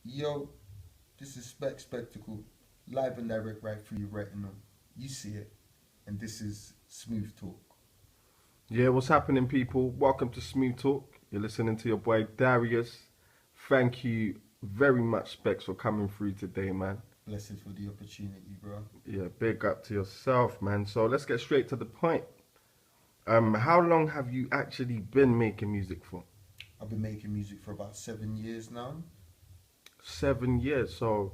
Yo, this is Spectacle, live and direct right through your retina. You see it, and this is Smooth Talk. Yeah, what's happening, people? Welcome to Smooth Talk. You're listening to your boy Darius. Thank you very much, Specs, for coming through today, man. Blessed for the opportunity, bro. Yeah, big up to yourself, man. So let's get straight to the point. How long have you actually been making music for? I've been making music for about 7 years now. 7 years. So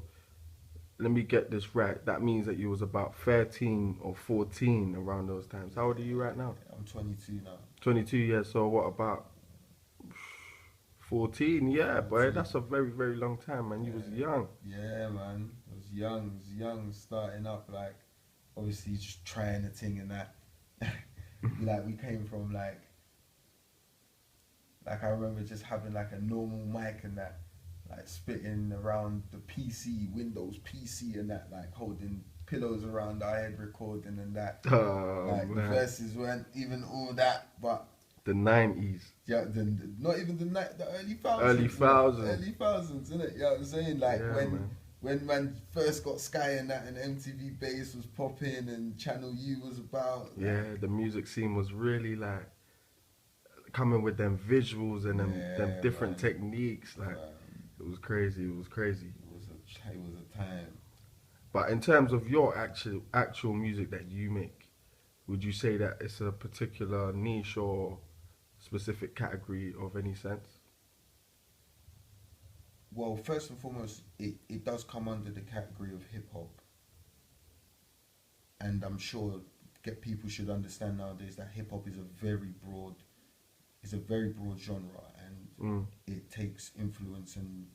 let me get this right. That means that you was about 13 or 14 around those times. How old are you right now? I'm 22 now. 22 years. So what about 14? Yeah, boy, 14. that's a very, very long time, man. You was Yeah, young. yeah, man. I was young, starting up, like, obviously just trying the thing and that. Like, we came from, like I remember just having like a normal mic and that, like spitting around the PC, Windows PC and that, like holding pillows around our head, recording and that. Oh Like the man, verses weren't even all that, but the '90s, yeah, not even the early early thousands, innit? thousands. Early thousands, innit? You know what I'm saying? Like Yeah, man. when man first got Sky and that, and MTV Base was popping, and Channel U was about, Yeah, like, the music scene was really like coming with them visuals and them yeah, different man. techniques. Like it was crazy. It was crazy. It was a time. But in terms of your actual music that you make, would you say that it's a particular niche or specific category of any sense? Well, first and foremost, it does come under the category of hip hop, and I'm sure get people should understand nowadays that hip hop is a very broad genre, and Mm. it takes influence and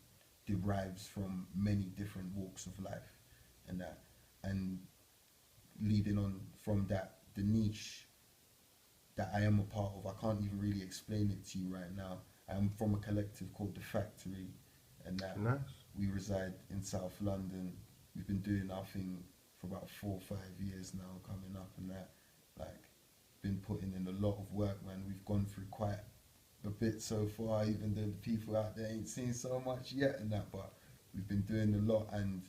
derives from many different walks of life, and that, and leading on from that, the niche that I am a part of, I can't even really explain it to you right now. I'm from a collective called The Factory, and that Nice. we reside in South London. We've been doing our thing for about 4 or 5 years now, coming up, and that, like, been putting in a lot of work, man. We've gone through quite a bit so far, even though the people out there ain't seen so much yet, and that, but we've been doing a lot, and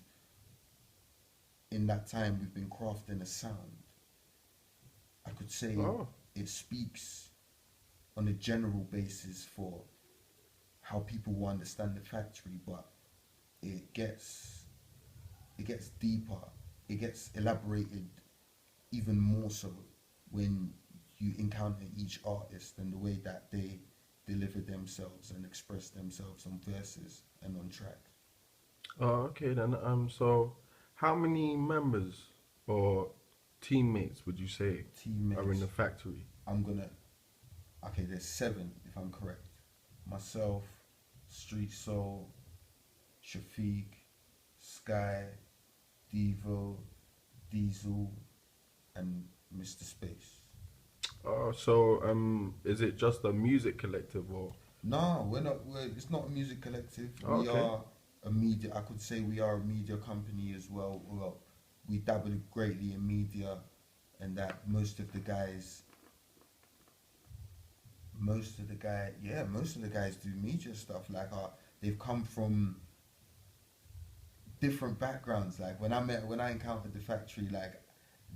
in that time, we've been crafting a sound. I could say Oh, it speaks on a general basis for how people will understand the factory, but it gets it gets deeper, it gets elaborated even more so when you encounter each artist and the way that they deliver themselves and express themselves on verses and on tracks. okay then. So how many members or teammates would you say are in the Teammates, factory? I'm gonna okay, there's seven if I'm correct. Myself, Street Soul, Shafiq, Sky, Devo, Diesel, and Mr. Space. Oh, so is it just a music collective or? No, we're not. It's not a music collective. Oh, We okay. are a media. I could say we are a media company as well. Well, we dabble greatly in media, and that most of the guys do media stuff. Like, they've come from different backgrounds. Like when I encountered the factory, like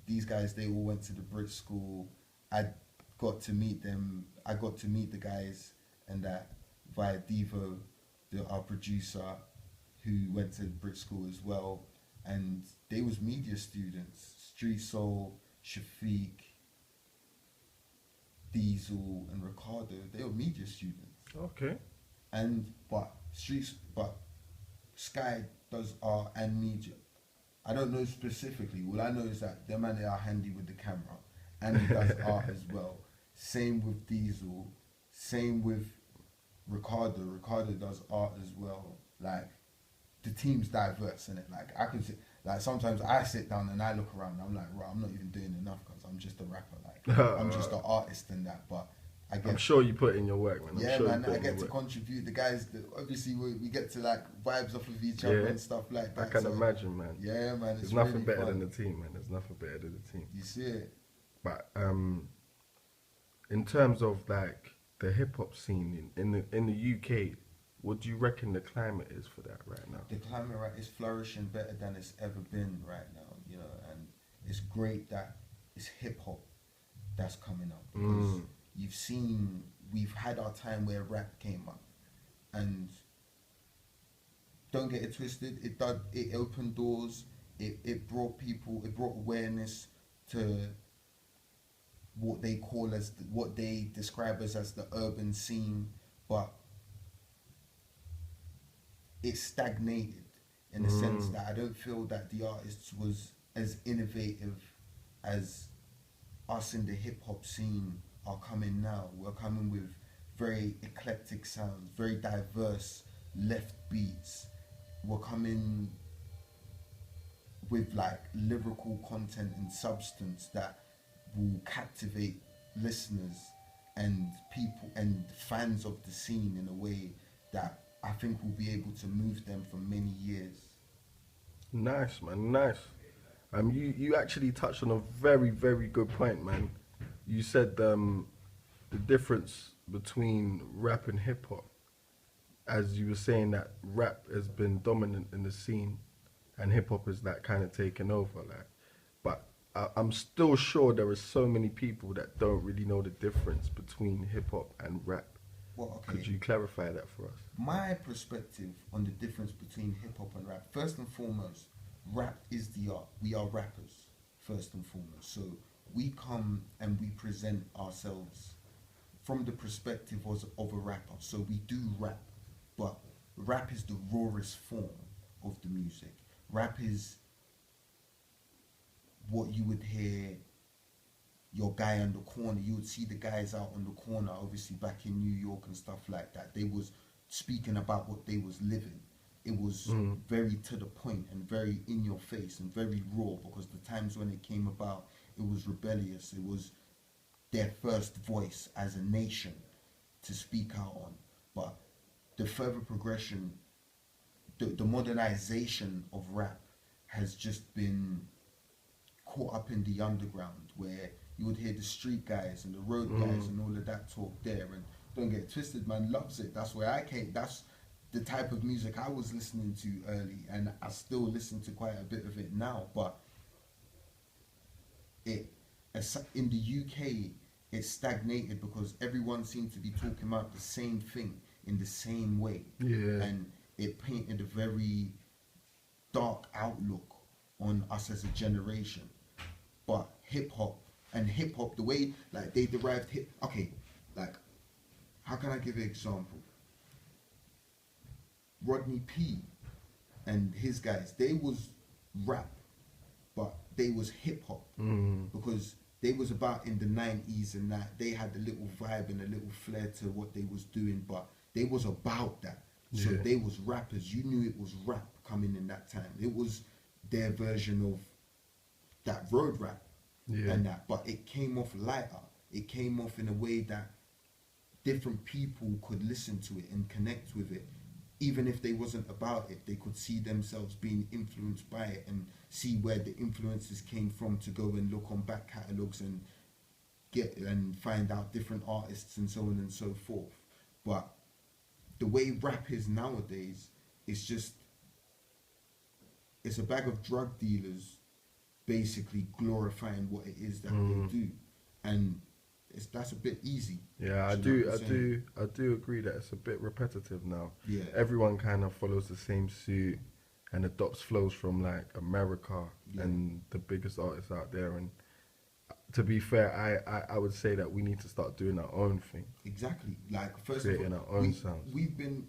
these guys, they all went to the Brit school. I got to meet them. I got to meet the guys, and that via Devo, our producer, who went to Brit school as well, and they was media students. Street Soul, Shafiq, Diesel, and Ricardo. They were media students, Okay. and but Sky does art and media. I don't know specifically. All I know is that them man they are handy with the camera, and he does art as well. Same with Diesel. Same with Ricardo. Ricardo does art as well. Like, the team's diverse in it. Like, I can see. Like, sometimes I sit down and I look around. And I'm like, right, I'm not even doing enough because I'm just a rapper. Like, I'm just an artist in that. But I I'm get sure you put in your work, man. I'm yeah, sure you man, put I in your get to work. contribute. The guys, obviously, we get to like vibes off of each other Yeah, and stuff like I that. can So, imagine, man. yeah, man, There's it's nothing really better than fun. the team, man. There's nothing better than the team. You see it? But in terms of like the hip hop scene in the UK, what do you reckon the climate is for that right now? The climate right is flourishing better than it's ever been right now, you know, and it's great that it's hip hop that's coming up because Mm. you've seen we've had our time where rap came up, and don't get it twisted, it opened doors, it brought people, it brought awareness to what they call as what they describe as the urban scene, but it stagnated in the sense Mm. that I don't feel that the artist was as innovative as us in the hip hop scene are coming now. We're coming with very eclectic sounds, very diverse left beats. We're coming with like lyrical content and substance that will captivate listeners and people and fans of the scene in a way that I think will be able to move them for many years. Nice, man. Nice. You actually touched on a very, very good point, man. You said the difference between rap and hip hop, as you were saying that rap has been dominant in the scene, and hip hop is like kind of taken over, like. But I'm still sure there are so many people that don't really know the difference between hip hop and rap. Well, Could okay. you clarify that for us? My perspective on the difference between hip hop and rap, first and foremost, rap is the art. We are rappers, first and foremost. So we come and we present ourselves from the perspective of a rapper. So we do rap, but rap is the rawest form of the music. Rap is what you would hear your guy on the corner. You would see the guys out on the corner, obviously back in New York and stuff like that. They was speaking about what they was living. It was Mm. very to the point and very in your face and very raw because the times when it came about, it was rebellious. It was their first voice as a nation to speak out on. But the further progression, the modernization of rap has just been caught up in the underground where you would hear the street guys and the road guys Mm. and all of that talk there. And don't get it twisted, man, loves it. That's where I came. That's the type of music I was listening to early, and I still listen to quite a bit of it now. But it in the UK, it stagnated because everyone seemed to be talking about the same thing in the same way, Yeah. and it painted a very dark outlook on us as a generation. But hip hop, the way like they derived hip. Okay, like how can I give an example? Rodney P and his guys, they was rap, but they was hip hop Mm. because they was about in the 90s and that they had a little vibe and a little flair to what they was doing, but they was about that. So Yeah. they was rappers. You knew it was rap coming in that time. It was their version of that road rap Yeah. and that, but it came off lighter. It came off in a way that different people could listen to it and connect with it. Even if they wasn't about it, they could see themselves being influenced by it and see where the influences came from to go and look on back catalogs and get and find out different artists and so on and so forth. But the way rap is nowadays, it's just it's a bag of drug dealers basically glorifying what it is that they do, and that's a bit easy. Yeah, Do you know what I'm saying? I do agree that it's a bit repetitive now. Yeah. Everyone kind of follows the same suit and adopts flows from like America Yeah. and the biggest artists out there. And to be fair, I would say that we need to start doing our own thing, Exactly. Like first creating of all, our own sounds. we've been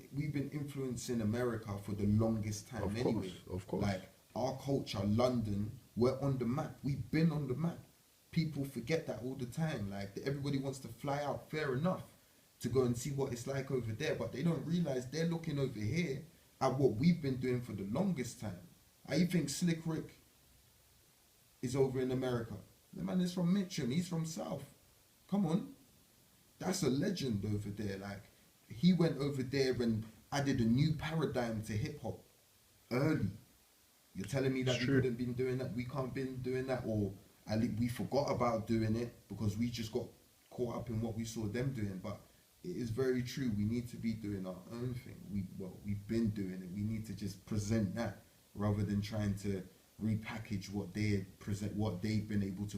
influencing America for the longest time Of anyway. course, of course. Like our culture, London, we're on the map. We've been on the map. People forget that all the time. Like everybody wants to fly out, fair enough, to go and see what it's like over there, but they don't realize they're looking over here at what we've been doing for the longest time. I think Slick Rick is over in America. The man is from Mitcham. He's from South. Come on, that's a legend over there. Like he went over there and added a new paradigm to hip hop early. You're telling me that It's we true. couldn't been doing that, we can't been doing that, or at least we forgot about doing it because we just got caught up in what we saw them doing. But it is very true. We need to be doing our own thing. We've been doing it. We need to just present that rather than trying to repackage what they've been able to